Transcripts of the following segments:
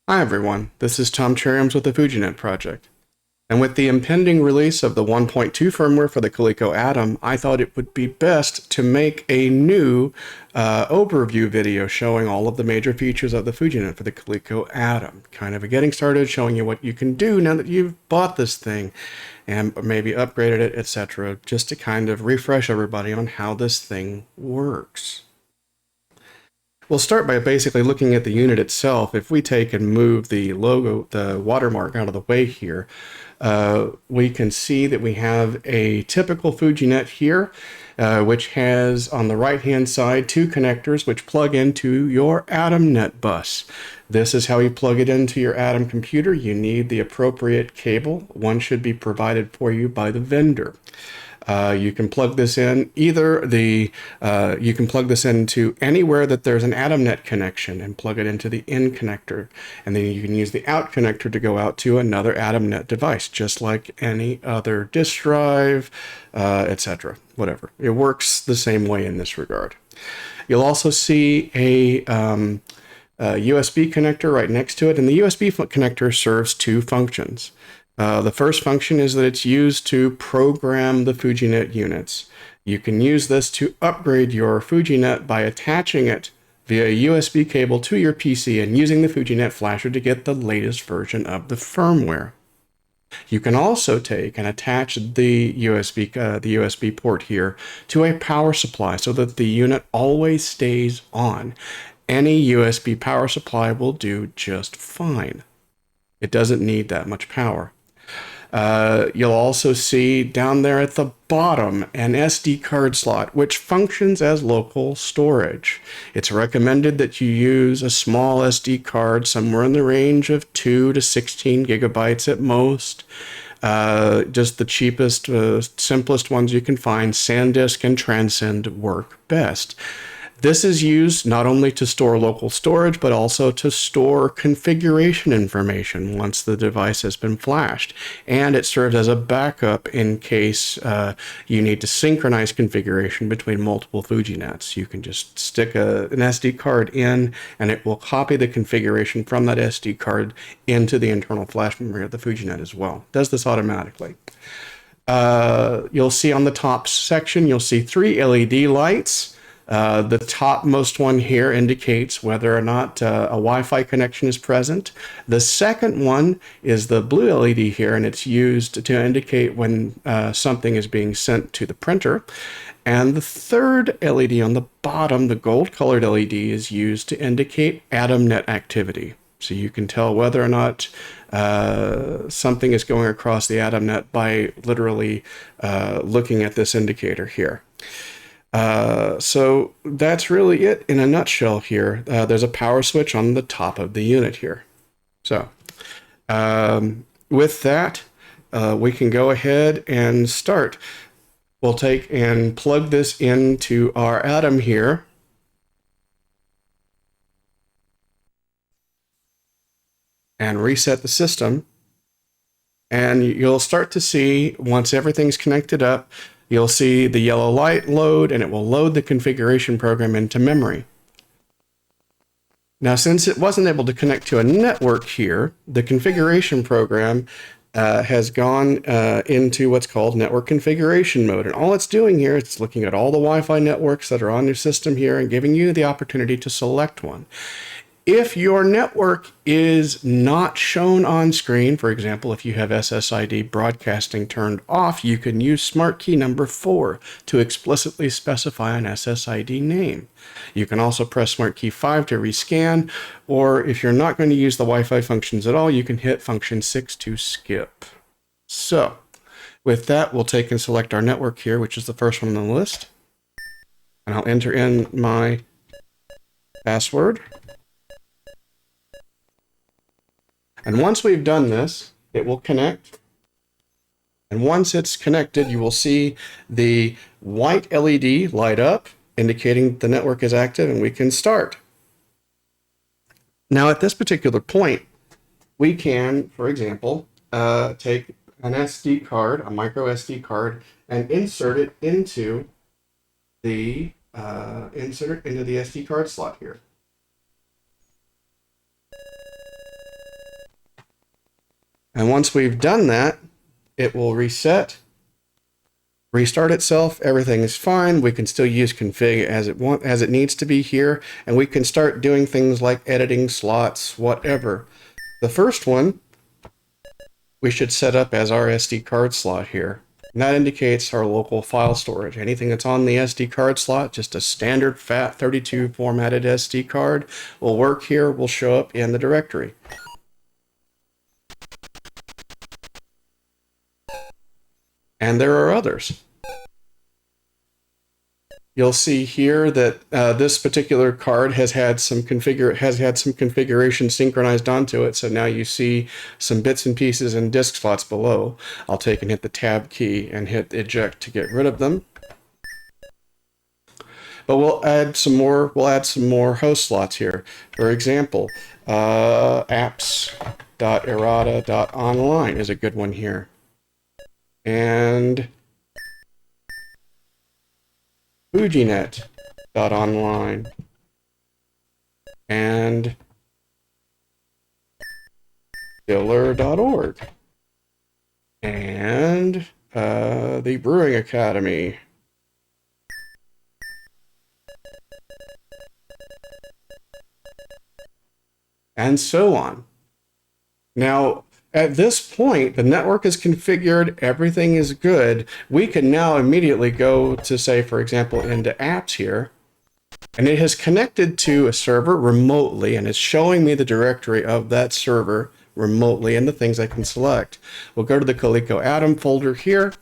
Hi everyone, this is Tom Cheriams with the FujiNet project. And with the impending release of the 1.2 firmware for the Coleco Atom, I thought it would be best to make a new overview video showing all of the major features of the FujiNet for the Coleco Atom. Kind of a getting started, showing you what you can do now that you've bought this thing and maybe upgraded it, etc. Just to kind of refresh everybody on how this thing works. We'll start by basically looking at the unit itself. If we take and move the logo, the watermark out of the way here, we can see that we have a typical FujiNet here, which has on the right-hand side two connectors which plug into your AdamNet bus. This is how you plug it into your Atom computer. You need the appropriate cable. One should be provided for you by the vendor. You can plug this in you can plug this into anywhere that there's an AdamNet connection and plug it into the in connector. And then you can use the out connector to go out to another AdamNet device, just like any other disk drive, etc. Whatever. It works the same way in this regard. You'll also see a USB connector right next to it, and the USB connector serves two functions. The first function is that it's used to program the FujiNet units. You can use this to upgrade your FujiNet by attaching it via USB cable to your PC and using the FujiNet flasher to get the latest version of the firmware. You can also take and attach the USB port here to a power supply so that the unit always stays on. Any USB power supply will do just fine. It doesn't need that much power. You'll also see down there at the bottom an SD card slot, which functions as local storage. It's recommended that you use a small SD card somewhere in the range of 2 to 16 gigabytes at most. Just the cheapest, simplest ones you can find. SanDisk and Transcend work best. This is used not only to store local storage, but also to store configuration information once the device has been flashed. And it serves as a backup in case you need to synchronize configuration between multiple FujiNets. You can just stick an SD card in, and it will copy the configuration from that SD card into the internal flash memory of the FujiNet as well. It does this automatically. You'll see on the top section, you'll see 3 LED lights. The topmost one here indicates whether or not a Wi-Fi connection is present. The second one is the blue LED here, and it's used to indicate when something is being sent to the printer. And the third LED on the bottom, the gold-colored LED, is used to indicate AdamNet activity. So you can tell whether or not something is going across the AdamNet by literally looking at this indicator here. So that's really it in a nutshell here. There's a power switch on the top of the unit here. So with that, we can go ahead and start. We'll take and plug this into our Atom here. And reset the system. And you'll start to see, once everything's connected up, you'll see the yellow light load, and it will load the configuration program into memory. Now, since it wasn't able to connect to a network here, the configuration program has gone into what's called network configuration mode. And all it's doing here is it's looking at all the Wi-Fi networks that are on your system here and giving you the opportunity to select one. If your network is not shown on screen, for example, if you have SSID broadcasting turned off, you can use Smart Key number 4 to explicitly specify an SSID name. You can also press Smart Key 5 to rescan, or if you're not going to use the Wi-Fi functions at all, you can hit function 6 to skip. So, with that, we'll take and select our network here, which is the first one on the list. And I'll enter in my password. And once we've done this, it will connect. And once it's connected, you will see the white LED light up, indicating the network is active, and we can start. Now, at this particular point, we can, for example, take an SD card, a micro SD card, and insert it into the SD card slot here. And once we've done that, it will reset, restart itself. Everything is fine. We can still use config as it needs to be here, and we can start doing things like editing slots, whatever. The first one we should set up as our SD card slot here. And that indicates our local file storage. Anything that's on the SD card slot, just a standard FAT32 formatted SD card, will work here, will show up in the directory. And there are others. You'll see here that this particular card has had some configuration synchronized onto it. So now you see some bits and pieces and disk slots below. I'll take and hit the tab key and hit eject to get rid of them. But we'll add some more host slots here. For example, apps.IRATA.ONLINE is a good one here. And FujiNet.online and Diller.org and the Brewing Academy. And so on. Now, at this point, the network is configured, everything is good. We can now immediately go to, say, for example, into apps here, and it has connected to a server remotely, and it's showing me the directory of that server remotely and the things I can select. We'll go to the Coleco Adam folder here.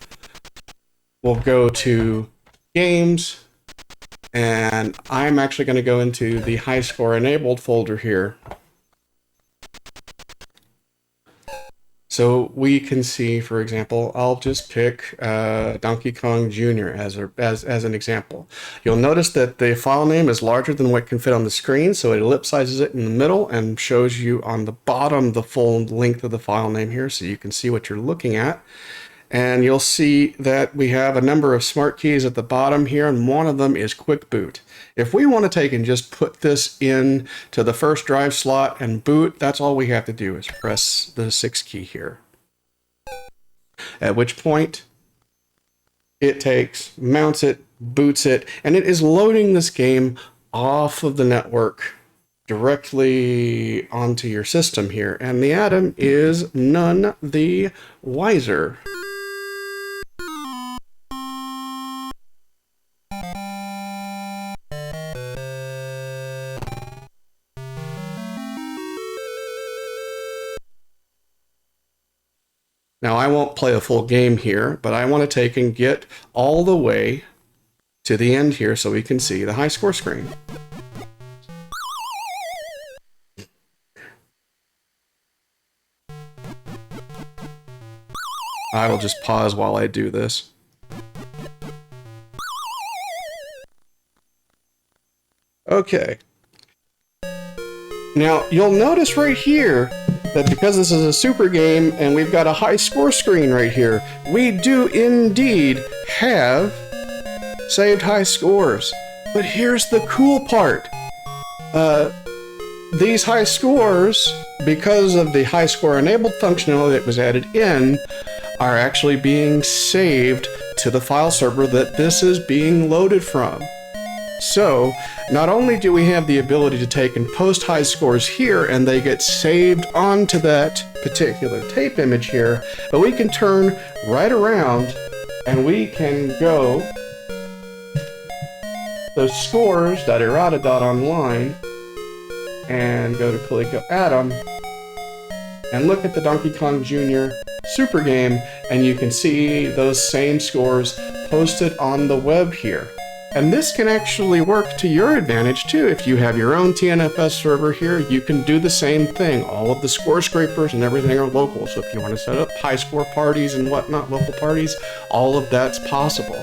We'll go to games, and I'm actually going to go into the high score enabled folder here. So we can see, for example, I'll just pick Donkey Kong Jr. as an example. You'll notice that the file name is larger than what can fit on the screen, so it ellipsizes it in the middle and shows you on the bottom the full length of the file name here, so you can see what you're looking at. And you'll see that we have a number of smart keys at the bottom here, and one of them is Quick Boot. If we want to take and just put this in to the first drive slot and boot, that's all we have to do is press the 6 key here. At which point it takes, mounts it, boots it, and it is loading this game off of the network directly onto your system here. And the Adam is none the wiser. Now, I won't play a full game here, but I want to take and get all the way to the end here so we can see the high score screen. I will just pause while I do this. Okay. Now, you'll notice right here that because this is a super game and we've got a high score screen right here, we do indeed have saved high scores. But here's the cool part. These high scores, because of the high score enabled functionality that was added in, are actually being saved to the file server that this is being loaded from. So, not only do we have the ability to take and post high scores here and they get saved onto that particular tape image here, but we can turn right around and we can go to scores.irata.online and go to Coleco Adam and look at the Donkey Kong Jr. Super Game, and you can see those same scores posted on the web here. And this can actually work to your advantage too. If you have your own TNFS server here, you can do the same thing. All of the score scrapers and everything are local. So if you want to set up high score parties and whatnot, local parties, all of that's possible.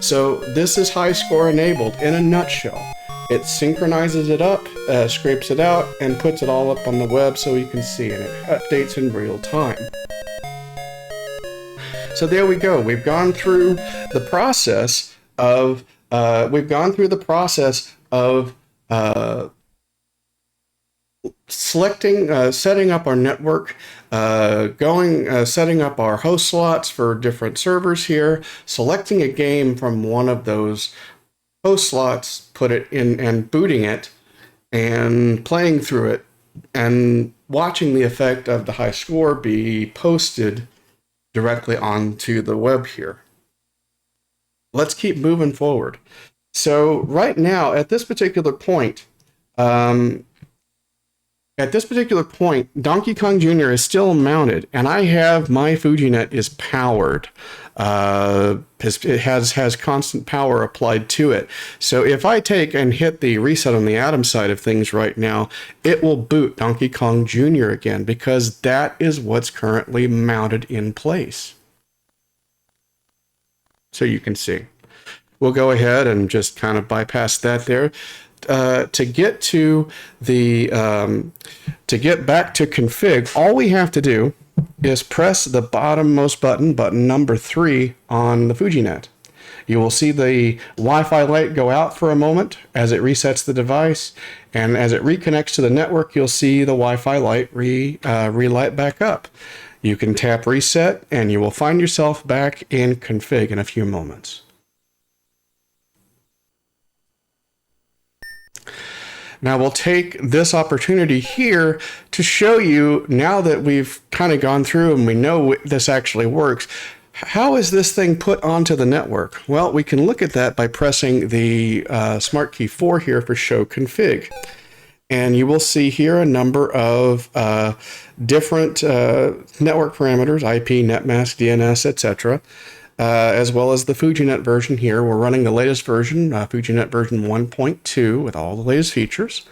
So this is high score enabled in a nutshell. It synchronizes it up, scrapes it out, and puts it all up on the web so you can see, and it updates in real time. So there we go. We've gone through the process of setting up our network, setting up our host slots for different servers here, selecting a game from one of those host slots, put it in and booting it and playing through it and watching the effect of the high score be posted directly onto the web here. Let's keep moving forward. So right now, at this particular point, Donkey Kong Jr. is still mounted, and I have my FujiNet is powered. It has constant power applied to it. So if I take and hit the reset on the Atom side of things right now, it will boot Donkey Kong Jr. again, because that is what's currently mounted in place. So you can see. We'll go ahead and just kind of bypass that there. To get back to config, all we have to do is press the bottommost button number 3 on the FujiNet. You will see the Wi-Fi light go out for a moment as it resets the device, and as it reconnects to the network, you'll see the Wi-Fi light relight back up. You can tap reset, and you will find yourself back in config in a few moments. Now we'll take this opportunity here to show you, now that we've kind of gone through and we know this actually works, how is this thing put onto the network? Well, we can look at that by pressing the Smart Key 4 here for Show Config. And you will see here a number of different network parameters, IP, netmask, DNS, etc., as well as the FujiNet version here. We're running the latest version, FujiNet version 1.2 with all the latest features.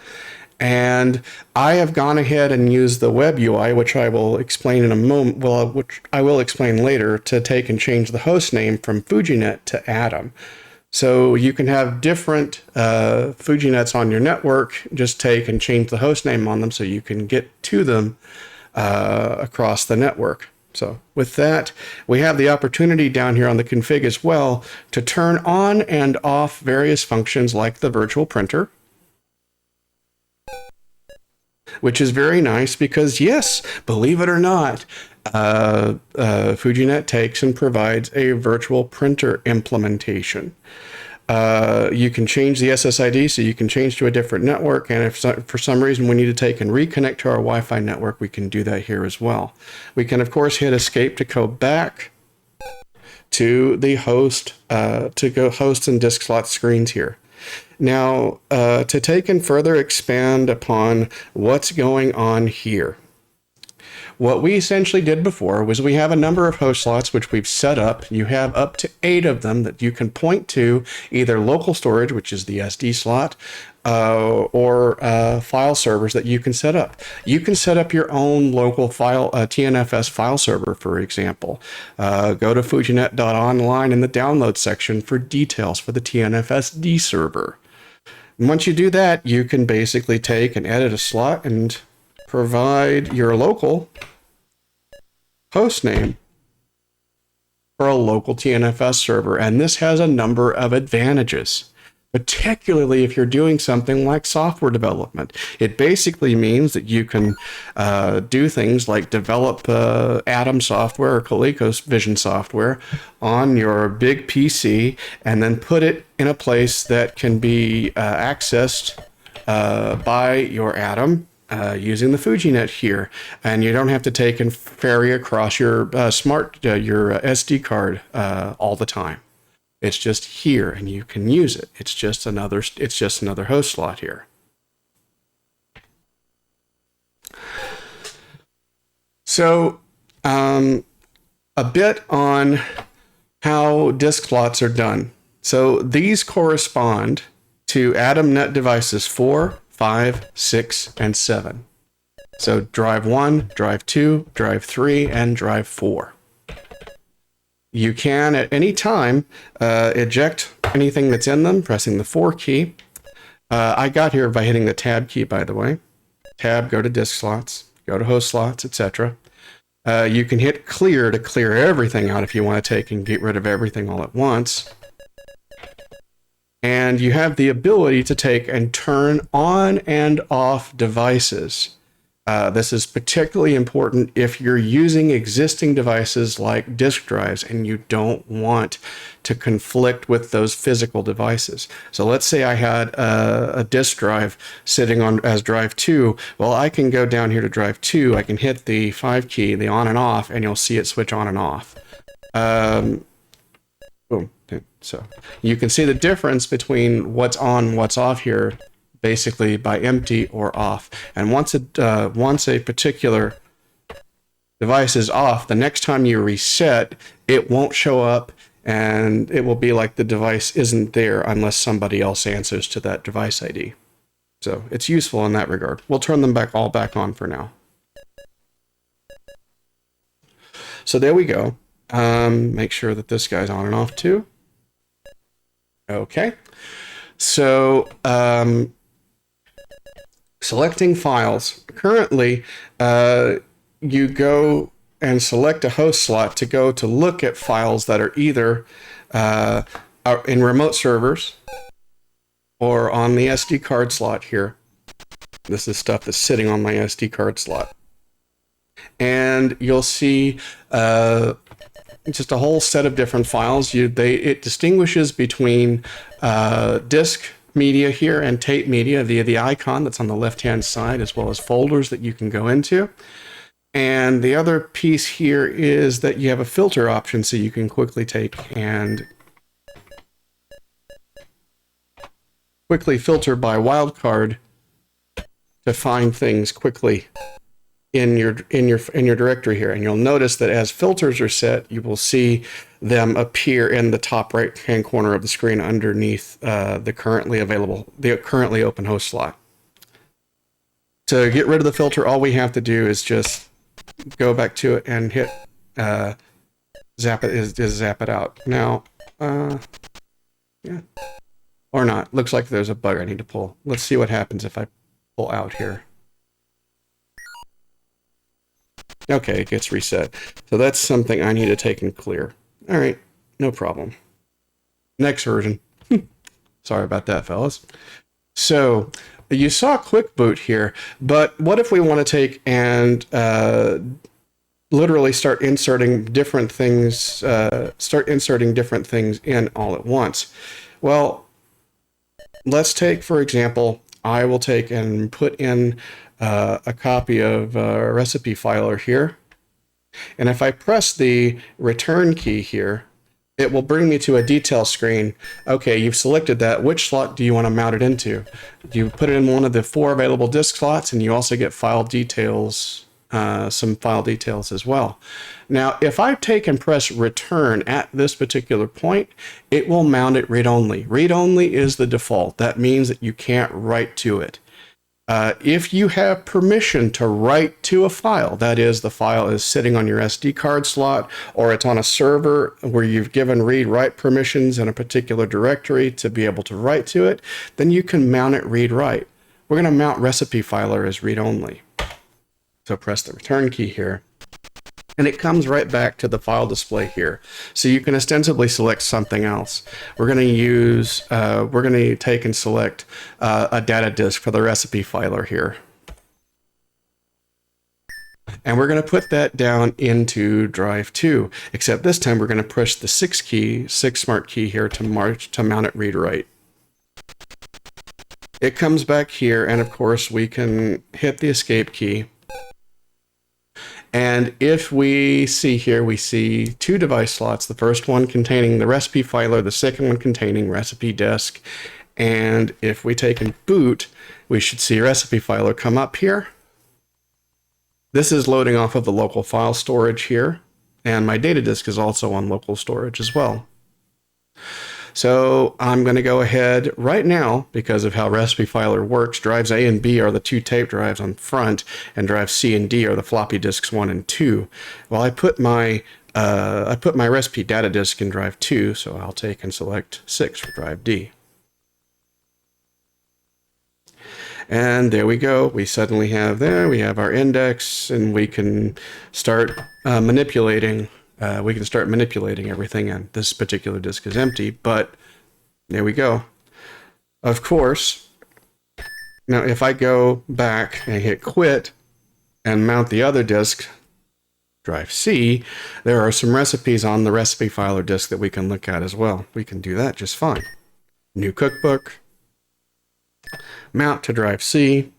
And I have gone ahead and used the web UI, which I will explain in a moment, which I will explain later, to take and change the host name from FujiNet to Adam. So you can have different FujiNets on your network, just take and change the host name on them so you can get to them across the network. So with that, we have the opportunity down here on the config as well to turn on and off various functions like the virtual printer, which is very nice because, yes, believe it or not, FujiNet takes and provides a virtual printer implementation. You can change the SSID, so you can change to a different network, and if for some reason we need to take and reconnect to our Wi-Fi network, we can do that here as well. We can, of course, hit escape to go back to the host, to go host and disk slot screens here. Now, to take and further expand upon what's going on here, what we essentially did before was we have a number of host slots which we've set up. You have up to 8 of them that you can point to, either local storage, which is the SD slot, or file servers that you can set up. You can set up your own local file, TNFS file server, for example. Go to FujiNet.online in the download section for details for the TNFSD server. And once you do that, you can basically take and edit a slot and provide your local host name for a local TNFS server. And this has a number of advantages, particularly if you're doing something like software development. It basically means that you can do things like develop Atom software or ColecoVision software on your big PC and then put it in a place that can be accessed by your Atom using the FujiNet here, and you don't have to take and ferry across your your SD card all the time. It's just here, and you can use it. It's just another host slot here. So, a bit on how disk slots are done. So these correspond to AdamNet devices 4, 5, 6, and 7. So drive 1, drive 2, drive 3, and drive 4. You can, at any time, eject anything that's in them, pressing the 4 key. I got here by hitting the tab key, by the way. Tab, go to disk slots, go to host slots, etc. You can hit clear to clear everything out if you want to take and get rid of everything all at once. And you have the ability to take and turn on and off devices This is particularly important if you're using existing devices like disk drives and you don't want to conflict with those physical devices. So let's say I had a disk drive sitting on as drive 2. Well, I can go down here to drive 2. I can hit the 5 key, the on and off, and you'll see it switch on and off. Boom. So you can see the difference between what's on, what's off here, basically by empty or off. And once a particular device is off, the next time you reset, it won't show up, and it will be like the device isn't there unless somebody else answers to that device ID. So it's useful in that regard. We'll turn them all back on for now. So there we go. Make sure that this guy's on and off too. Okay. So selecting files. Currently, you go and select a host slot to go to look at files that are either in remote servers or on the SD card slot here. This is stuff that's sitting on my SD card slot. And you'll see just a whole set of different files. It distinguishes between disk media here and tape media via the icon that's on the left-hand side, as well as folders that you can go into. And the other piece here is that you have a filter option, so you can quickly take and quickly filter by wildcard to find things quickly in your directory here. And you'll notice that as filters are set, you will see them appear in the top right hand corner of the screen underneath the currently open host slot. To get rid of the filter, all we have to do is just go back to it and hit zap it out. Now, yeah, or not. Looks like there's a bug I need to pull. Let's see what happens if I pull out here. Okay, it gets reset. So that's something I need to take and clear. All right, no problem. Next version. Sorry about that, fellas. So you saw quick boot here, but what if we want to take and literally start inserting different things in all at once? Well, let's take, for example, I will take and put in a copy of a recipe filer here. And if I press the return key here, it will bring me to a detail screen. Okay, you've selected that. Which slot do you want to mount it into? You put it in one of the 4 available disk slots, and you also get file details, some file details as well. Now, if I take and press return at this particular point, it will mount it read-only. Read-only is the default. That means that you can't write to it. If you have permission to write to a file, that is, the file is sitting on your SD card slot, or it's on a server where you've given read-write permissions in a particular directory to be able to write to it, then you can mount it read-write. We're going to mount recipe filer as read-only. So press the return key here, and it comes right back to the file display here. So you can ostensibly select something else. We're going to take and select a data disk for the recipe filer here. And we're going to put that down into drive 2, except this time we're going to push the 6 smart key here to mount it read-write. It comes back here, and of course we can hit the escape key. And if we see here, we see 2 device slots, the first one containing the recipe filer, the second one containing recipe disk. And if we take and boot, we should see recipe filer come up here. This is loading off of the local file storage here, and my data disk is also on local storage as well. So I'm going to go ahead right now, because of how recipe filer works. Drives A and B are the 2 tape drives on front, and drives C and D are the floppy disks 1 and 2. Well, I put my recipe data disk in drive 2, so I'll take and select 6 for drive D. And there we go. We suddenly have we have our index, and we can start manipulating. We can start manipulating everything, and this particular disk is empty, but there we go. Of course, now if I go back and hit quit, and mount the other disk, drive C, there are some recipes on the recipe file or disk that we can look at as well. We can do that just fine. New cookbook, mount to drive C,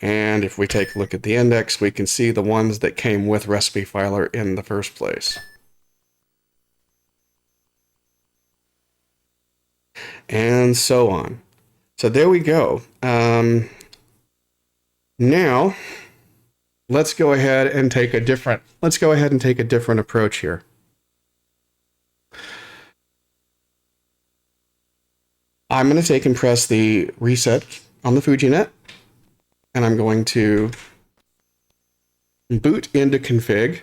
and if we take a look at the index, we can see the ones that came with recipe filer in the first place. And so on. So there we go. Now, let's go ahead and take a different approach here. I'm going to take and press the reset on the FujiNet, and I'm going to boot into config.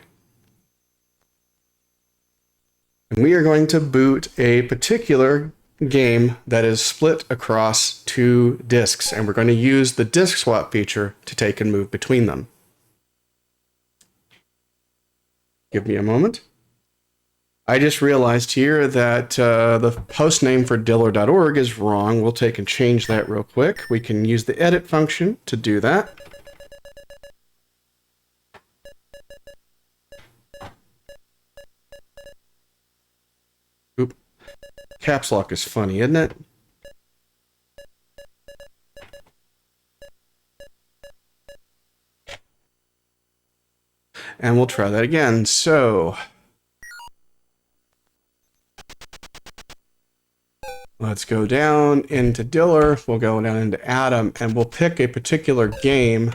And we are going to boot a particular game that is split across 2 disks, and we're going to use the disk swap feature to take and move between them. Give me a moment. I just realized here that the host name for diller.org is wrong. We'll take and change that real quick. We can use the edit function to do that. Oop. Caps lock is funny, isn't it? And we'll try that again. So let's go down into Diller. We'll go down into Adam, and we'll pick a particular game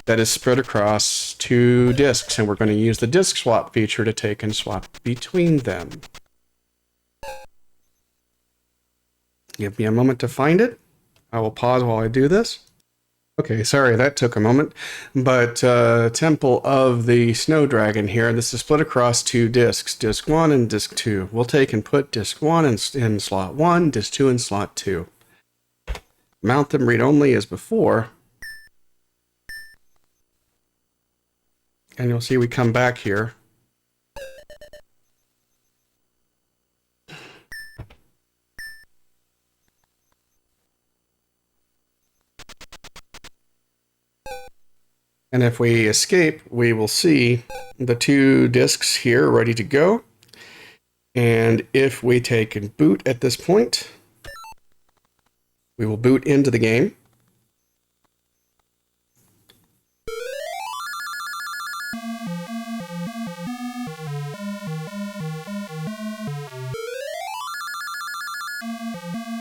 that is spread across 2 disks, and we're going to use the disk swap feature to take and swap between them. Give me a moment to find it. I will pause while I do this. Okay, sorry, that took a moment. But Temple of the Snow Dragon here, this is split across 2 disks, disk 1 and disk 2. We'll take and put disk 1 in slot 1, disk 2 in slot 2. Mount them read-only as before. And you'll see we come back here. And if we escape, we will see the 2 disks here ready to go. And if we take and boot at this point, we will boot into the game.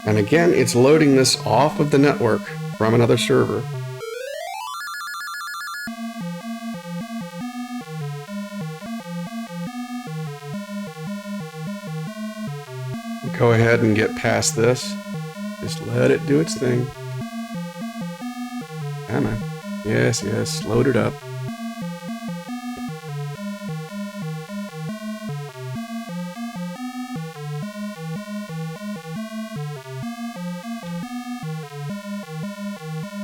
And again, it's loading this off of the network from another server. Go ahead and get past this. Just let it do its thing. Come on. Yes, yes, load it up.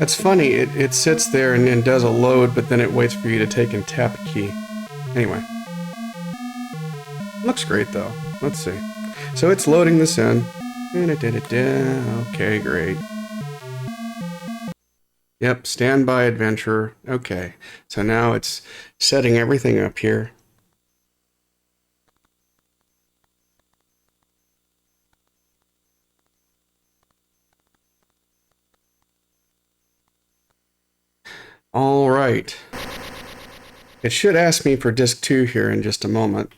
It's funny, it sits there and does a load, but then it waits for you to take and tap a key. Anyway. Looks great though. Let's see. So it's loading this in. Okay, great. Yep, standby adventure. Okay, so now it's setting everything up here. All right. It should ask me for disk 2 here in just a moment.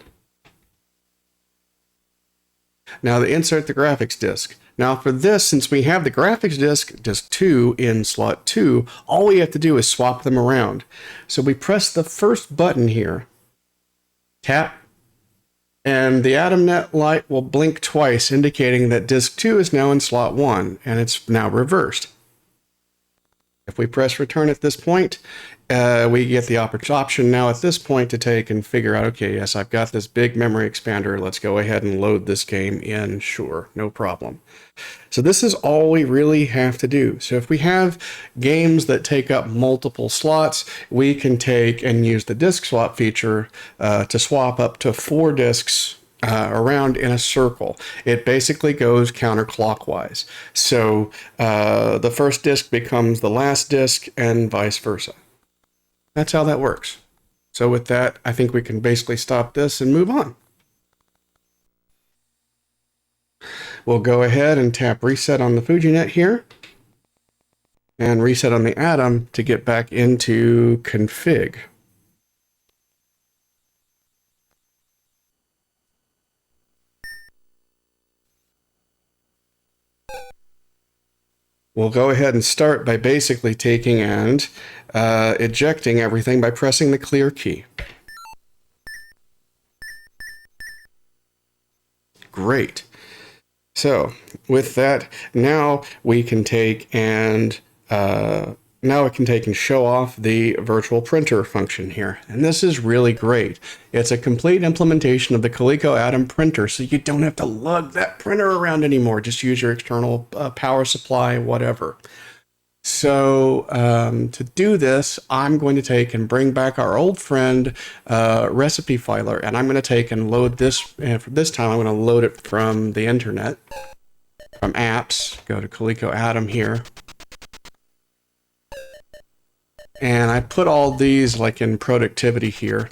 Now, to insert the graphics disk. Now, for this, since we have the graphics disk, disk 2 in slot 2, all we have to do is swap them around. So we press the first button here, tap, and the AdamNet light will blink twice, indicating that disk 2 is now in slot 1, and it's now reversed. If we press return at this point, we get the option now at this point to take and figure out, okay, yes, I've got this big memory expander. Let's go ahead and load this game in. Sure, no problem. So this is all we really have to do. So if we have games that take up multiple slots, we can take and use the disk swap feature to swap up to 4 disks around in a circle. It basically goes counterclockwise. So the first disk becomes the last disk and vice versa. That's how that works. So with that, I think we can basically stop this and move on. We'll go ahead and tap reset on the FujiNet here and reset on the Atom to get back into config. We'll go ahead and start by basically taking and ejecting everything by pressing the clear key. Great. So with that, now we can take and show off the virtual printer function here. And this is really great. It's a complete implementation of the Coleco Atom printer, so you don't have to lug that printer around anymore. Just use your external power supply, whatever. So to do this, I'm going to take and bring back our old friend recipe filer, and I'm going to take and load this. And for this time, I'm going to load it from the internet, from apps. Go to Coleco Atom here. And I put all these like in productivity here.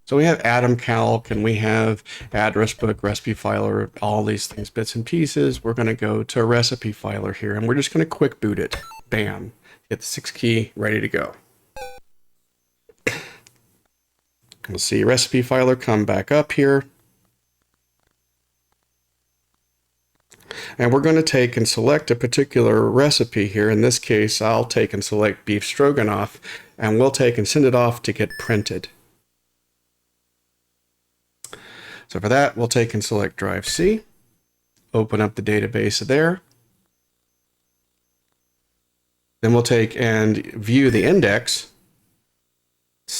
So we have AdamCala, and we have address book, recipe filer, all these things, bits and pieces. We're going to go to recipe filer here, and we're just going to quick boot it. Bam. Hit the 6 key, ready to go. We'll see recipe filer come back up here. And we're going to take and select a particular recipe here. In this case, I'll take and select beef stroganoff, and we'll take and send it off to get printed. So for that, we'll take and select drive C, open up the database there. Then we'll take and view the index,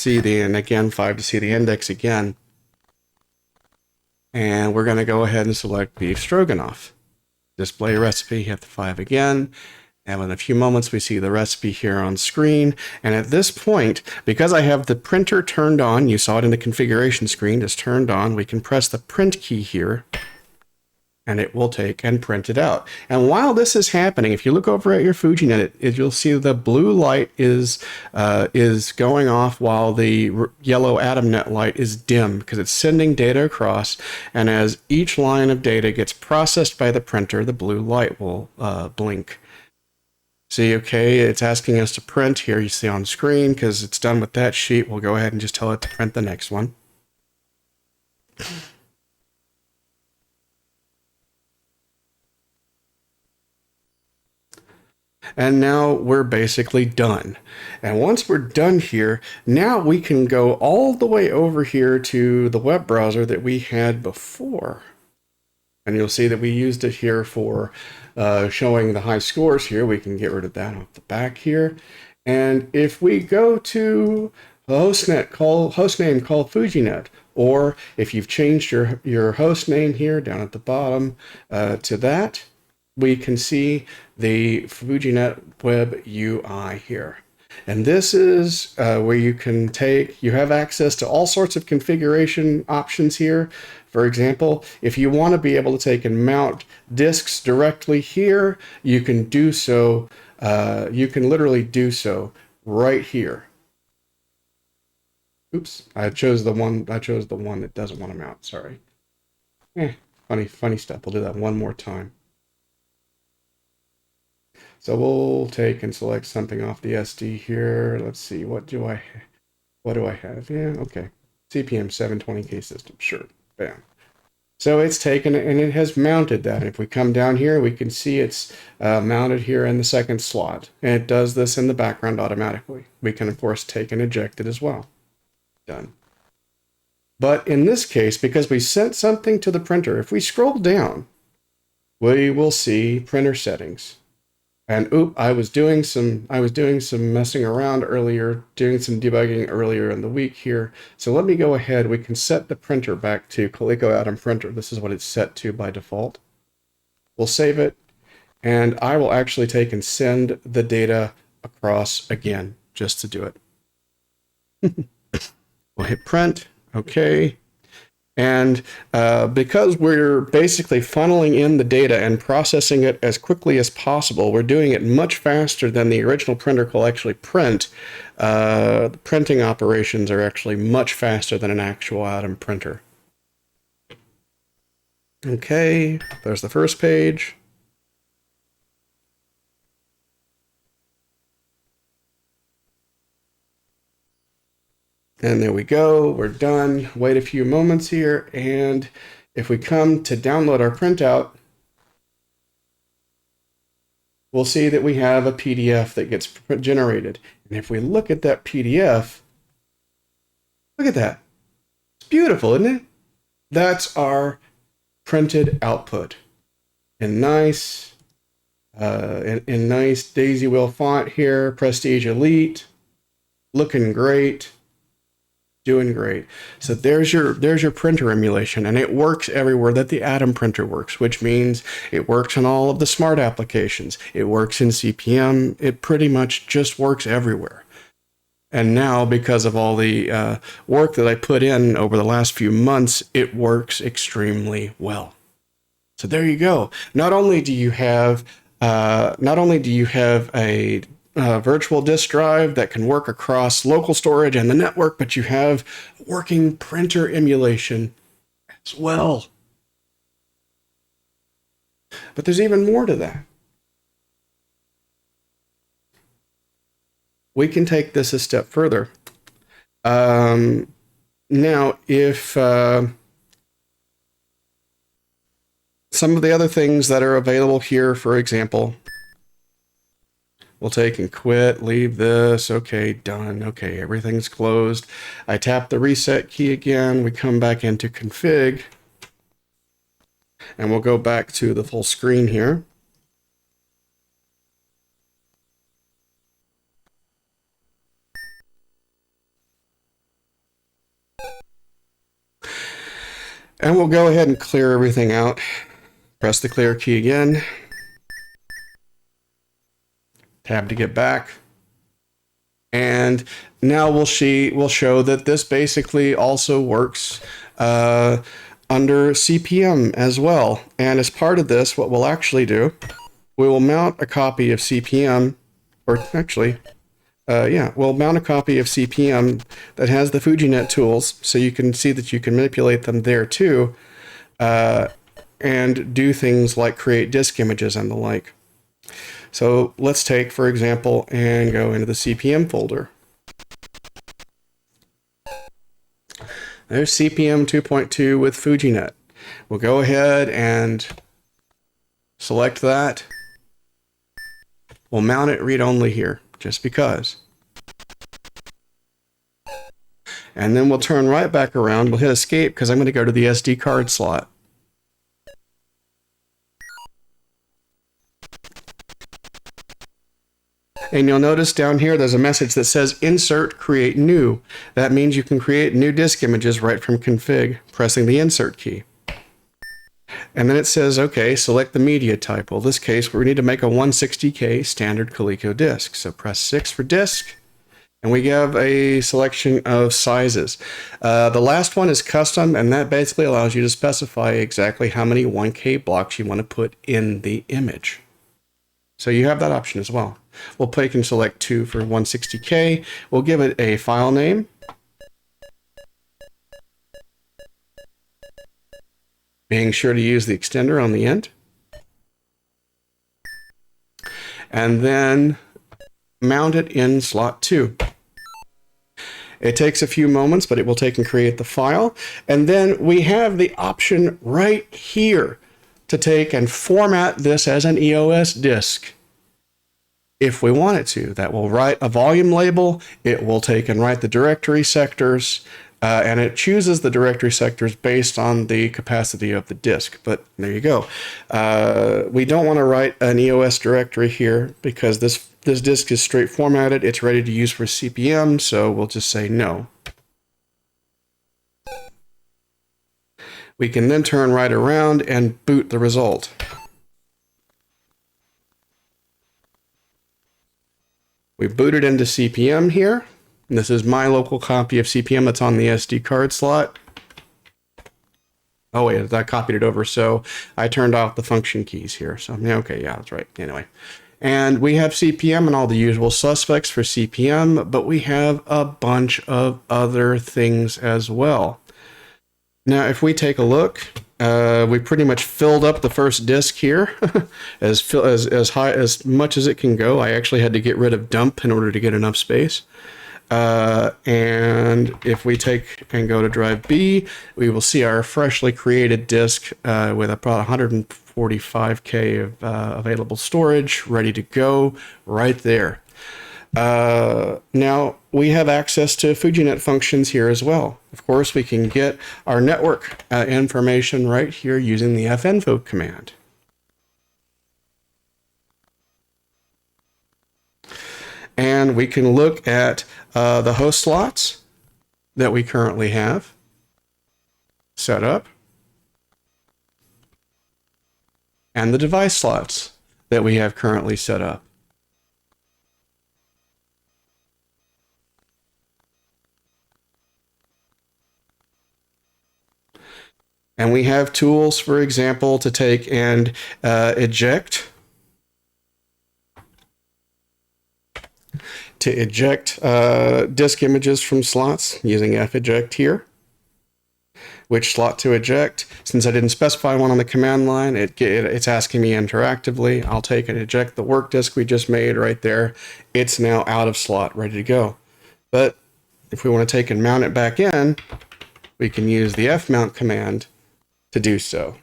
and again, 5 to see the index again. And we're going to go ahead and select beef stroganoff. Display recipe, hit the 5 again. And in a few moments, we see the recipe here on screen. And at this point, because I have the printer turned on, you saw it in the configuration screen, it's turned on, we can press the print key here, and it will take and print it out. And while this is happening, if you look over at your FujiNet, you'll see the blue light is going off while the yellow AdamNet light is dim, because it's sending data across. And as each line of data gets processed by the printer, the blue light will blink. See, okay, it's asking us to print here, you see on screen, because it's done with that sheet. We'll go ahead and just tell it to print the next one. And now we're basically done. And once we're done here, now we can go all the way over here to the web browser that we had before. And you'll see that we used it here for showing the high scores here. We can get rid of that off the back here. And if we go to a hostname called FujiNet, or if you've changed your host name here down at the bottom to that, we can see the FujiNet web UI here. And this is where you have access to all sorts of configuration options here. For example, if you want to be able to take and mount disks directly here, you can do so. You can literally do so right here. Oops, I chose the one that doesn't want to mount. Sorry. Funny stuff. We'll do that one more time. So we'll take and select something off the SD here. Let's see, what do I have? Yeah, okay. CPM 720K system, sure, bam. So it's taken and it has mounted that. If we come down here, we can see it's mounted here in the second slot. And it does this in the background automatically. We can, of course, take and eject it as well. Done. But in this case, because we sent something to the printer, if we scroll down, we will see printer settings. And I was doing some messing around earlier, doing some debugging earlier in the week here. So let me go ahead. We can set the printer back to Coleco Atom printer. This is what it's set to by default. We'll save it, and I will actually take and send the data across again just to do it. We'll hit print. Okay. And because we're basically funneling in the data and processing it as quickly as possible, we're doing it much faster than the original printer will actually print. The printing operations are actually much faster than an actual Atom printer. Okay, there's the first page. And there we go, we're done. Wait a few moments here, and if we come to download our printout, we'll see that we have a PDF that gets generated. And if we look at that PDF, look at that. It's beautiful, isn't it? That's our printed output in nice, in nice daisy wheel font here, Prestige Elite, looking great. Doing great. So there's your printer emulation, and it works everywhere that the Atom printer works, which means it works on all of the smart applications. It works in CP/M. It pretty much just works everywhere. And now, because of all the work that I put in over the last few months, it works extremely well. So there you go. Not only do you have a virtual disk drive that can work across local storage and the network, but you have working printer emulation as well. But there's even more to that. We can take this a step further. Now, if some of the other things that are available here, for example, we'll take and quit, leave this, okay, done, okay, everything's closed. I tap the reset key again, we come back into config, and we'll go back to the full screen here. And we'll go ahead and clear everything out. Press the clear key again. Tab to get back. And now we'll show that this basically also works under CP/M as well. And as part of this, what we'll actually do, we will mount a copy of CP/M, or actually, we'll mount a copy of CP/M that has the FujiNet tools, so you can see that you can manipulate them there too, and do things like create disk images and the like. So let's take, for example, and go into the CP/M folder. There's CP/M 2.2 with FujiNet. We'll go ahead and select that. We'll mount it read-only here, just because. And then we'll turn right back around. We'll hit escape because I'm going to go to the SD card slot. And you'll notice down here there's a message that says insert create new. That means you can create new disk images right from config, pressing the insert key. And then it says, okay, select the media type. Well, in this case, we need to make a 160K standard Coleco disk. So press 6 for disk, and we have a selection of sizes. The last one is custom, and that basically allows you to specify exactly how many 1K blocks you want to put in the image. So you have that option as well. We'll pick and select 2 for 160K. We'll give it a file name. Being sure to use the extender on the end. And then mount it in slot 2. It takes a few moments, but it will take and create the file. And then we have the option right here to take and format this as an EOS disk. If we want it to, that will write a volume label. It will take and write the directory sectors, and it chooses the directory sectors based on the capacity of the disk. But there you go. We don't want to write an EOS directory here because this disk is straight formatted. It's ready to use for CP/M, so we'll just say no. We can then turn right around and boot the result. We booted into CP/M here. And this is my local copy of CP/M that's on the SD card slot. Oh wait, I copied it over, so I turned off the function keys here. So yeah, okay, yeah, that's right. Anyway, and we have CPM and all the usual suspects for CPM, but we have a bunch of other things as well. Now, if we take a look, we pretty much filled up the first disk here as high as much as it can go. I actually had to get rid of dump in order to get enough space. And if we take and go to drive B, we will see our freshly created disk with about 145K of available storage ready to go right there. Now we have access to FujiNet functions here as well. Of course, we can get our network information right here using the fnfo command. And we can look at the host slots that we currently have set up and the device slots that we have currently set up. And we have tools, for example, to take and eject disk images from slots using feject here. Which slot to eject? Since I didn't specify one on the command line, it's asking me interactively. I'll take and eject the work disk we just made right there. It's now out of slot, ready to go. But if we want to take and mount it back in, we can use the fmount command to do so.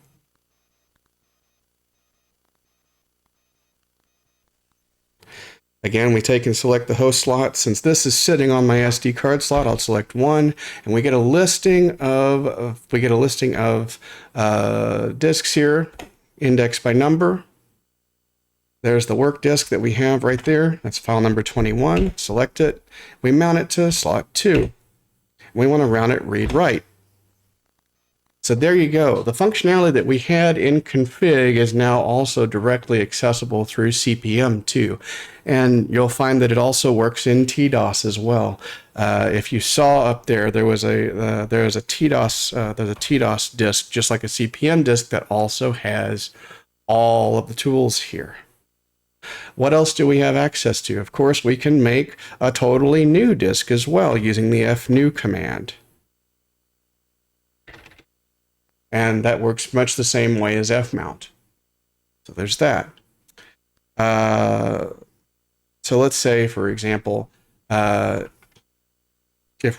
Again, we take and select the host slot. Since this is sitting on my SD card slot, I'll select one, and we get a listing of disks here, indexed by number. There's the work disk that we have right there. That's file number 21. Select it. We mount it to slot 2. We want to route it read-write. So there you go. The functionality that we had in config is now also directly accessible through CPM too. And you'll find that it also works in TDOS as well. If you saw up there, there's a TDOS disk, just like a CPM disk, that also has all of the tools here. What else do we have access to? Of course, we can make a totally new disk as well using the fnew command. And that works much the same way as fmount. So there's that. So let's say, for example, if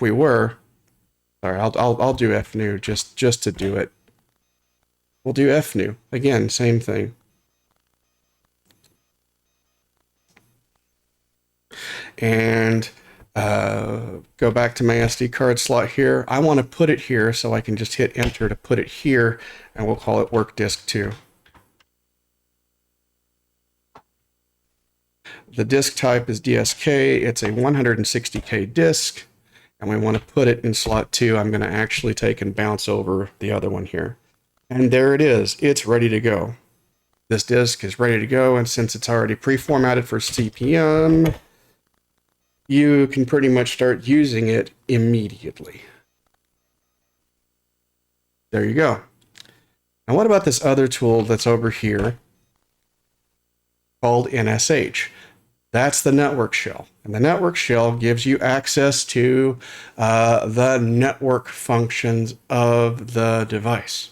we were, sorry, I'll do fnew just to do it. We'll do fnew again, same thing. And go back to my SD card slot here. I want to put it here, so I can just hit enter to put it here, and we'll call it work disk 2. The disk type is DSK. It's a 160K disk, and we want to put it in slot 2. I'm going to actually take and bounce over the other one here. And there it is. It's ready to go. This disk is ready to go, and since it's already pre-formatted for CPM, you can pretty much start using it immediately. There you go. Now what about this other tool that's over here called NSH? That's the network shell. And the network shell gives you access to the network functions of the device.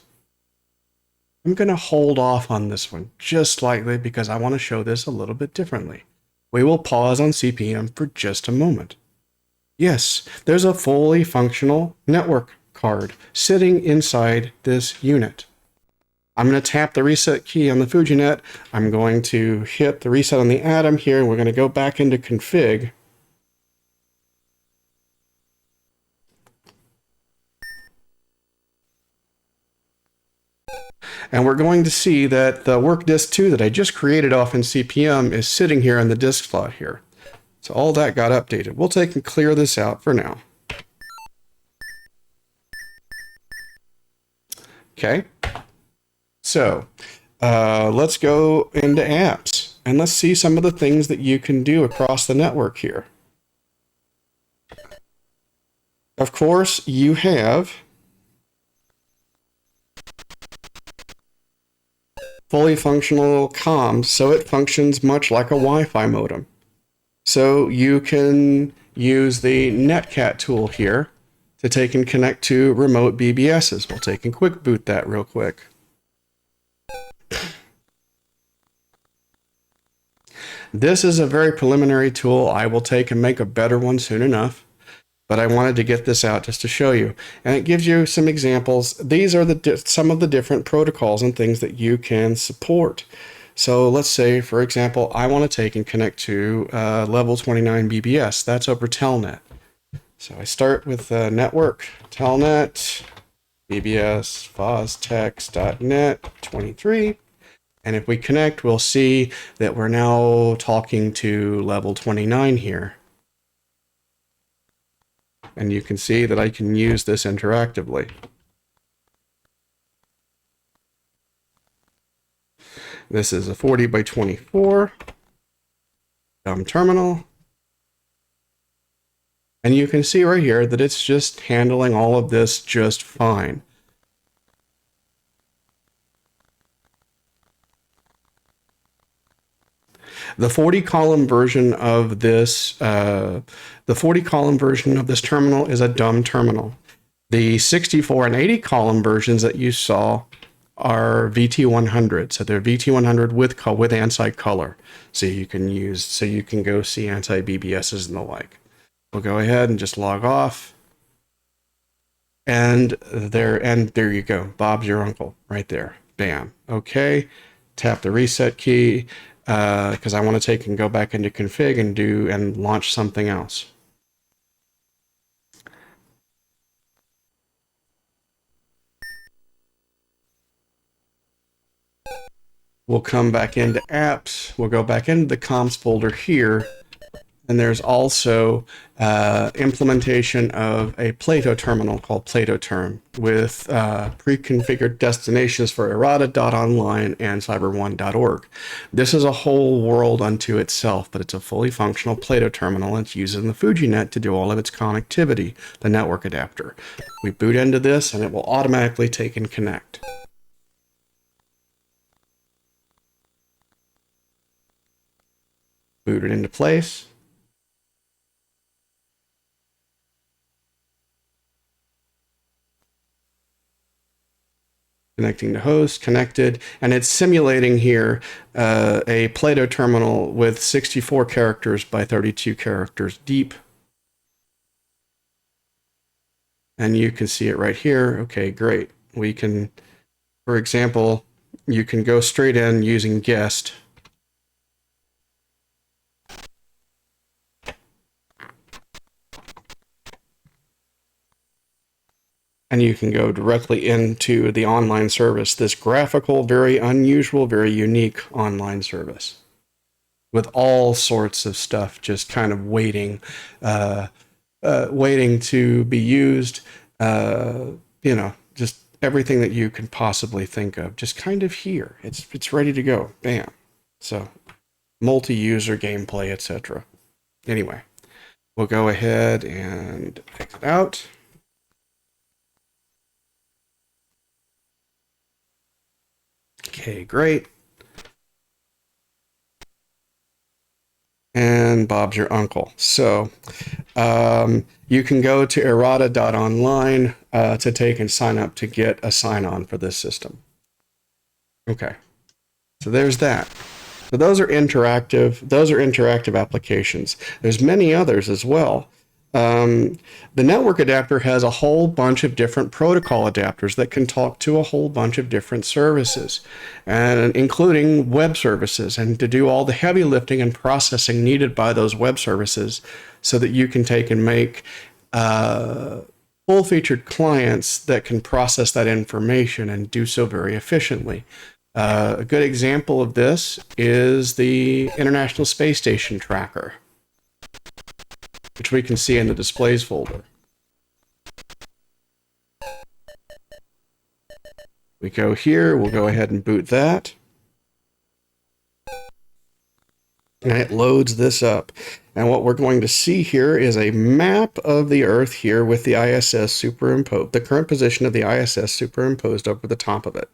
I'm going to hold off on this one just slightly because I want to show this a little bit differently. We will pause on CPM for just a moment. Yes, there's a fully functional network card sitting inside this unit. I'm going to tap the reset key on the FujiNet. I'm going to hit the reset on the Atom here. We're going to go back into config. And we're going to see that the work disk 2 that I just created off in CPM is sitting here in the disk slot here. So all that got updated. We'll take and clear this out for now. Okay. So let's go into apps and let's see some of the things that you can do across the network here. Of course, you have fully functional comms, so it functions much like a Wi-Fi modem. So you can use the Netcat tool here to take and connect to remote BBSs. We'll take and quick boot that real quick. This is a very preliminary tool. I will take and make a better one soon enough, but I wanted to get this out just to show you. And it gives you some examples. These are some of the different protocols and things that you can support. So let's say, for example, I want to take and connect to level 29 BBS. That's over Telnet. So I start with network, Telnet, BBS, foztex.net 23. And if we connect, we'll see that we're now talking to level 29 here. And you can see that I can use this interactively. This is a 40 by 24 dumb terminal. And you can see right here that it's just handling all of this just fine. The 40-column version of this, terminal is a dumb terminal. The 64 and 80-column versions that you saw are VT100. So they're VT100 with anti-color. So you can go see anti-BBSs and the like. We'll go ahead and just log off. And there you go. Bob's your uncle right there. Bam. Okay. Tap the reset key because I want to take and go back into config and launch something else. We'll come back into apps. We'll go back into the comms folder here. And there's also implementation of a Plato terminal called PLATOTERM with pre-configured destinations for IRATA.ONLINE and cyber1.org. This is a whole world unto itself, but it's a fully functional Plato terminal. And it's using the FujiNet to do all of its connectivity, the network adapter. We boot into this and it will automatically take and connect. Boot it into place. Connecting to host, connected, and it's simulating here a Plato terminal with 64 characters by 32 characters deep. And you can see it right here. Okay, great. We can, for example, you can go straight in using guest. And you can go directly into the online service, this graphical, very unusual, very unique online service with all sorts of stuff just kind of waiting to be used. Just everything that you can possibly think of, just kind of here. It's ready to go. Bam. So multi-user gameplay, etc. Anyway, we'll go ahead and exit out. Okay, great. And Bob's your uncle. So you can go to IRATA.ONLINE to take and sign up to get a sign-on for this system. Okay, so there's that. So those are interactive applications. There's many others as well. The network adapter has a whole bunch of different protocol adapters that can talk to a whole bunch of different services, and including web services, and to do all the heavy lifting and processing needed by those web services so that you can take and make full-featured clients that can process that information and do so very efficiently. A good example of this is the International Space Station tracker, which we can see in the displays folder. We go here, we'll go ahead and boot that. And it loads this up. And what we're going to see here is a map of the Earth here with the ISS superimposed, the current position of the ISS superimposed over the top of it.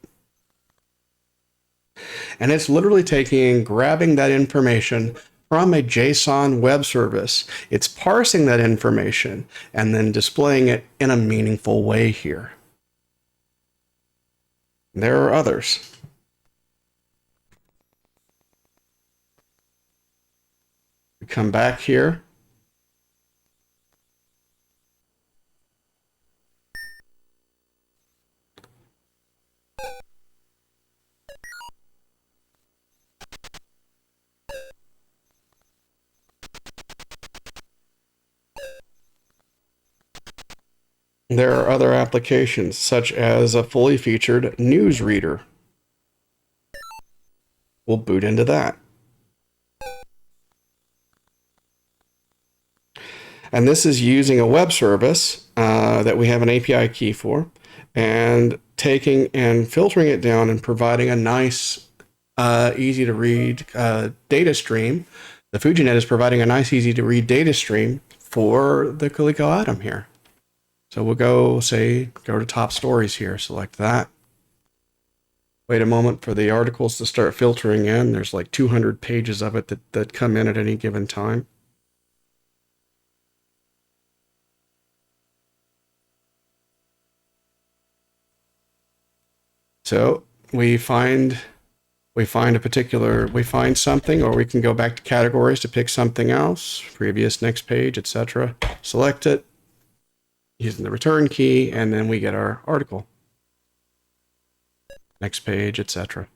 And it's literally taking and grabbing that information from a JSON web service. It's parsing that information and then displaying it in a meaningful way here. There are others. We come back here. There are other applications, such as a fully featured news reader. We'll boot into that. And this is using a web service that we have an API key for, and taking and filtering it down and providing a nice, easy to read data stream. The FujiNet is providing a nice, easy to read data stream for the Coleco Atom here. So we'll go to top stories here, select that. Wait a moment for the articles to start filtering in. There's like 200 pages of it that come in at any given time. So we find something, or we can go back to categories to pick something else, previous, next page, etc. Select it using the return key, and then we get our article. Next page, etc.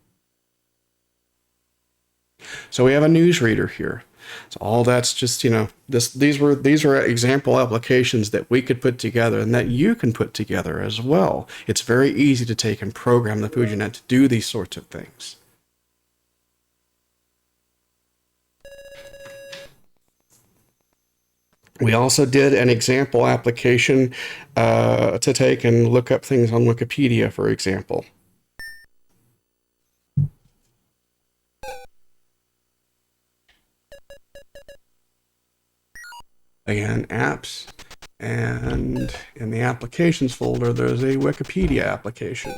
So we have a news reader here. So all that's just, these are example applications that we could put together and that you can put together as well. It's very easy to take and program the FujiNet to do these sorts of things. We also did an example application to take and look up things on Wikipedia, for example. Again, apps, and in the applications folder, there's a Wikipedia application.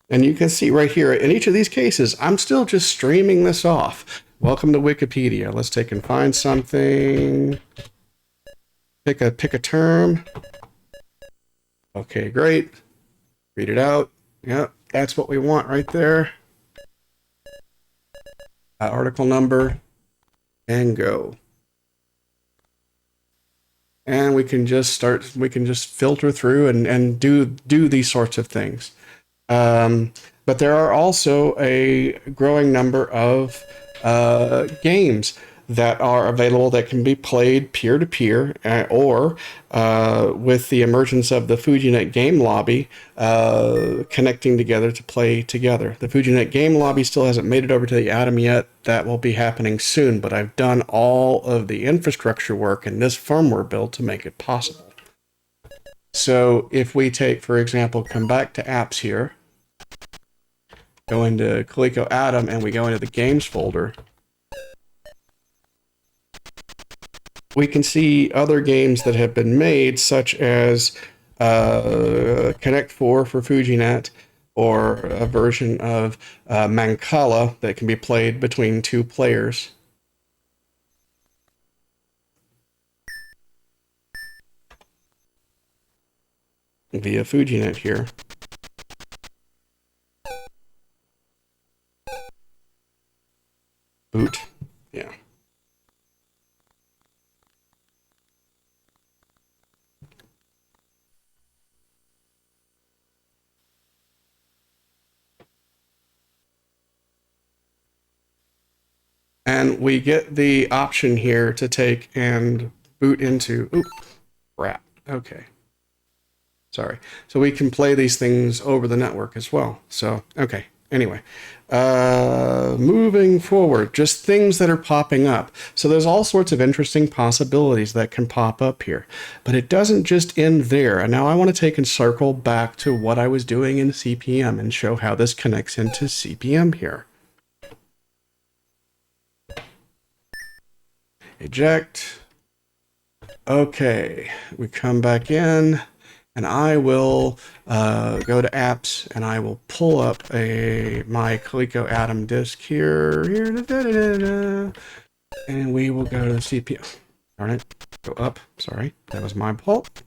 And you can see right here, in each of these cases, I'm still just streaming this off. Welcome to Wikipedia. Let's take and find something. Pick a term. Okay, great. Read it out. Yep, that's what we want right there. Article number, and go. And we can just filter through and do these sorts of things. But there are also a growing number of games that are available that can be played peer-to-peer or with the emergence of the FujiNet game lobby connecting together to play together. The FujiNet game lobby still hasn't made it over to the Atom yet. That will be happening soon, but I've done all of the infrastructure work in this firmware build to make it possible. So if we take, for example, come back to apps here, go into Coleco Atom, and we go into the games folder, we can see other games that have been made, such as Connect 4 for FujiNet, or a version of AdamCala that can be played between two players. Via FujiNet here. Boot. Yeah. And we get the option here to take and boot into, oop, crap, okay. Sorry. So we can play these things over the network as well. So, okay. Anyway, moving forward, just things that are popping up. So there's all sorts of interesting possibilities that can pop up here, but it doesn't just end there. And now I want to take and circle back to what I was doing in CPM and show how this connects into CPM here. Eject. Okay, we come back in, and I will go to apps, and I will pull up my Coleco Atom disk here, and we will go to the CPU. Darn it, go up. Sorry, that was my fault.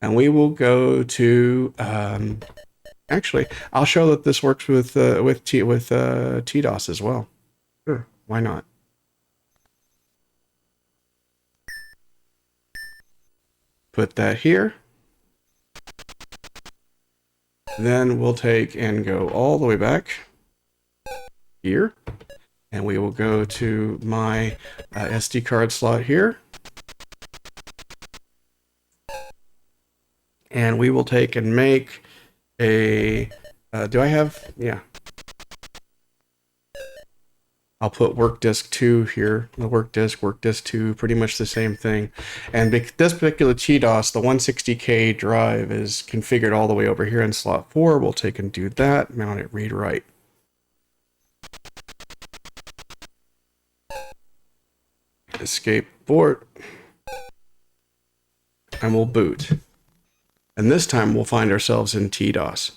And we will go to. Actually, I'll show that this works with TDOS as well. Sure, why not? Put that here. Then we'll take and go all the way back here. And we will go to my SD card slot here. And we will take and make a, do I have, yeah. I'll put work disk 2 here, the work disk 2, pretty much the same thing. And this particular TDOS, the 160K drive is configured all the way over here in slot 4. We'll take and do that, mount it read write. Escape board. And we'll boot. And this time we'll find ourselves in TDOS.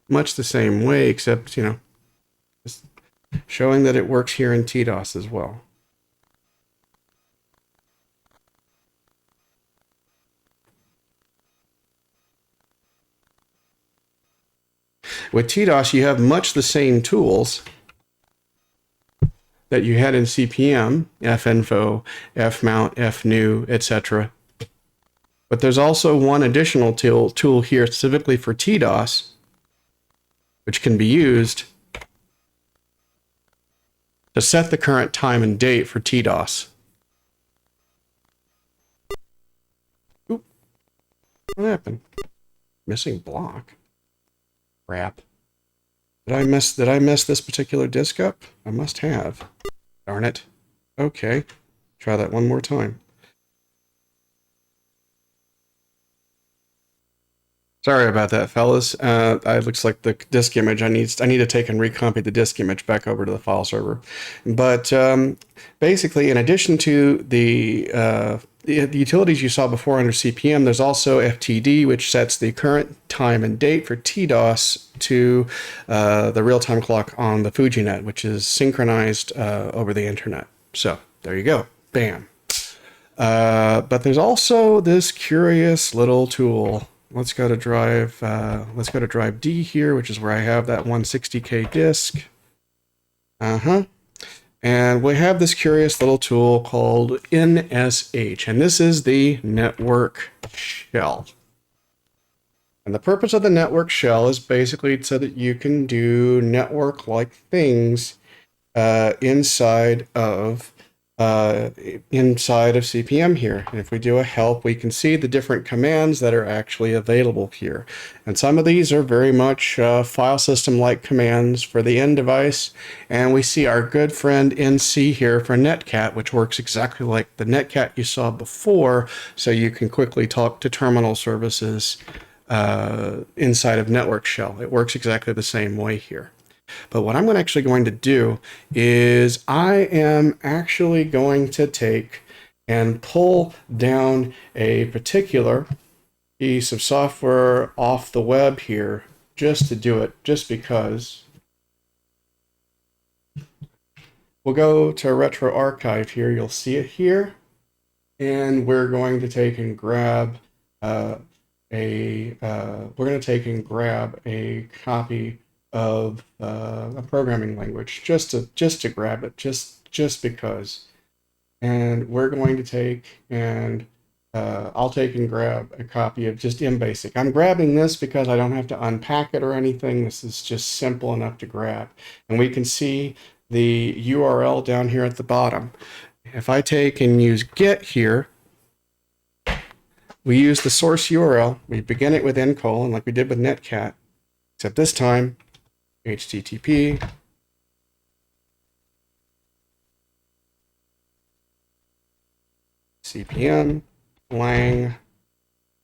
Much the same way, except, you know, just showing that it works here in TDOS as well. With TDOS, you have much the same tools that you had in CP/M, finfo, fmount, fnew, etc. But there's also one additional tool here specifically for TDOS, which can be used to set the current time and date for TDOS. Oop. What happened? Missing block. Crap. Did I mess this particular disk up? I must have. Darn it. Okay. Try that one more time. Sorry about that, fellas. It looks like the disk image. I need to take and recopy the disk image back over to the file server. But basically, in addition to the utilities you saw before under CP/M, there's also FTD, which sets the current time and date for TDOS to the real-time clock on the FujiNet, which is synchronized over the internet. So there you go. Bam. But there's also this curious little tool. Let's go to drive D here, which is where I have that 160K disk. And we have this curious little tool called NSH, and this is the network shell. And the purpose of the network shell is basically so that you can do network-like things inside of CP/M here. And if we do a help, we can see the different commands that are actually available here. And some of these are very much file system-like commands for the end device. And we see our good friend NC here for Netcat, which works exactly like the Netcat you saw before. So you can quickly talk to terminal services inside of network shell. It works exactly the same way here. But what I'm actually going to do is I am actually going to take and pull down a particular piece of software off the web here just to do it, just because. We'll go to Retro Archive here. You'll see it here. And we're going to take and grab a copy of a programming language just to grab it, just because. And we're going to take and I'll take and grab a copy of just MBasic. I'm grabbing this because I don't have to unpack it or anything. This is just simple enough to grab. And we can see the URL down here at the bottom. If I take and use get here, we use the source URL. We begin it with : like we did with Netcat, except this time HTTP CP/M lang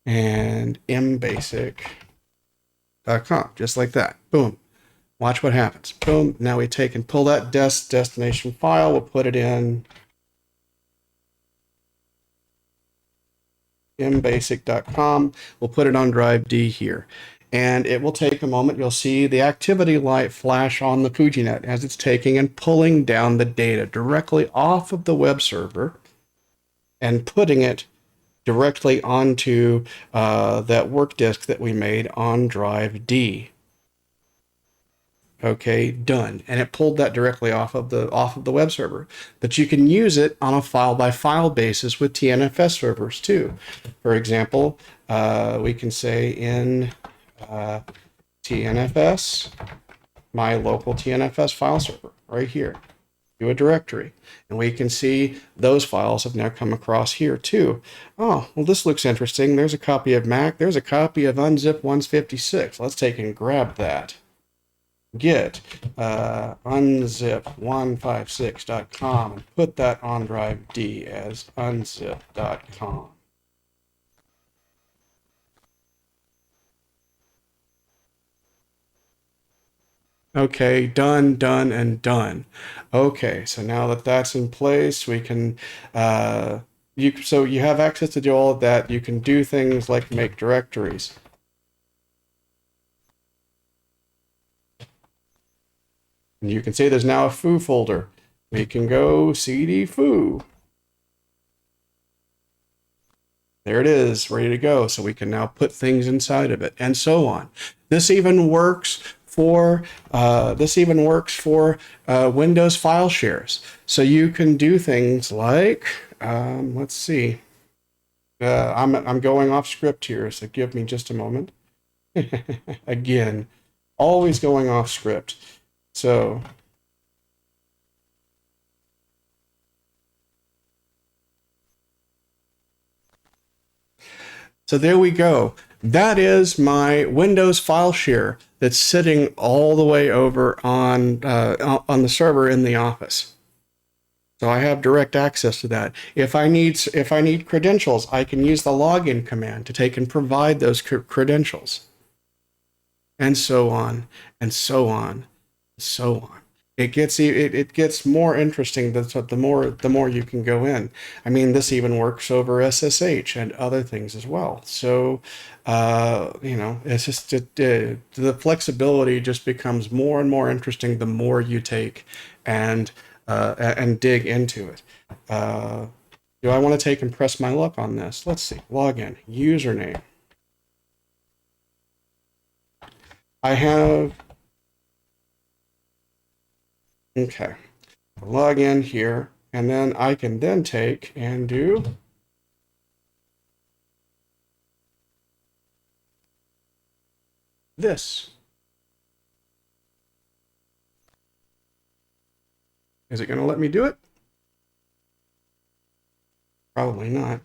and mbasic.com, just like that. Boom. Watch what happens. Boom. Now we take and pull that destination file. We'll put it in mbasic.com. We'll put it on drive D here. And it will take a moment. You'll see the activity light flash on the FujiNet as it's taking and pulling down the data directly off of the web server and putting it directly onto that work disk that we made on drive D. Okay, done. And it pulled that directly off of the web server. But you can use it on a file by file basis with TNFS servers too. For example, we can say in TNFS, my local TNFS file server right here, do a directory. And we can see those files have now come across here too. Oh, well, this looks interesting. There's a copy of Mac. There's a copy of Unzip 156. Let's take and grab that. Get unzip156.com and put that on drive D as unzip.com. Okay, done, done, and done. Okay, so now that that's in place, we can, so you have access to do all of that. You can do things like make directories. And you can see there's now a foo folder. We can go cd foo. There it is, ready to go. So we can now put things inside of it, and so on. This even works for Windows file shares. So you can do things like, let's see. I'm going off script here, so give me just a moment. Again, always going off script. So there we go. That is my Windows file share that's sitting all the way over on the server in the office. So I have direct access to that. If I need credentials, I can use the login command to take and provide those credentials, and so on, and so on, and so on. It gets more interesting the more you can go in. I mean, this even works over SSH and other things as well. So, it's just the flexibility just becomes more and more interesting the more you take and dig into it. Do I want to take and press my luck on this? Let's see. Login, username. I have. Okay, log in here, and then I can then take and do this. Is it going to let me do it? Probably not.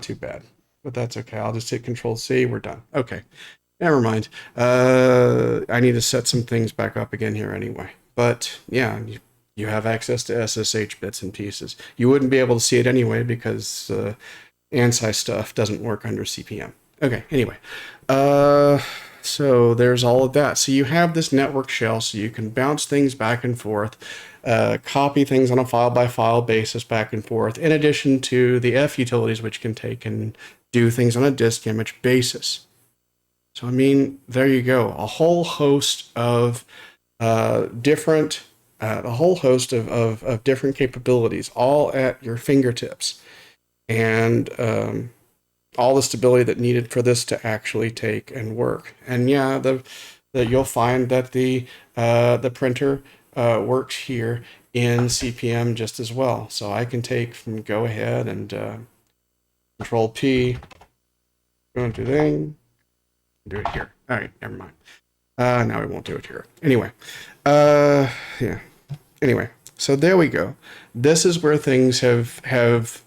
Too bad. But that's okay. I'll just hit Control C. We're done. Okay. Never mind. I need to set some things back up again here anyway. But yeah, you have access to SSH bits and pieces. You wouldn't be able to see it anyway because ANSI stuff doesn't work under CPM. Okay, anyway. So there's all of that. So you have this network shell, so you can bounce things back and forth, copy things on a file-by-file basis back and forth, in addition to the F utilities, which can take and do things on a disk image basis. So, I mean, there you go. A whole host of different capabilities, all at your fingertips, and all the stability that needed for this to actually take and work. And yeah, you'll find that the printer works here in CPM just as well. So I can go ahead and Control P, go into thing. Do it here. All right, never mind. Now we won't do it here. Anyway, yeah. Anyway, so there we go. This is where things have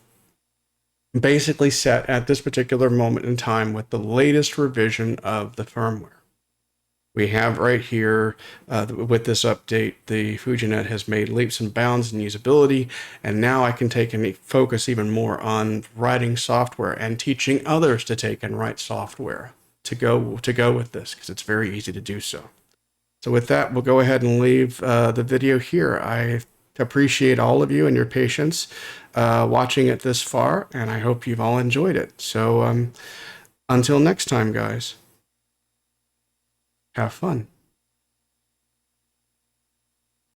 basically set at this particular moment in time with the latest revision of the firmware. We have right here, with this update, the FujiNet has made leaps and bounds in usability, and now I can take and focus even more on writing software and teaching others to take and write software to go with this, because it's very easy to do so. So with that, we'll go ahead and leave the video here. I appreciate all of you and your patience watching it this far, and I hope you've all enjoyed it. So until next time, guys, have fun.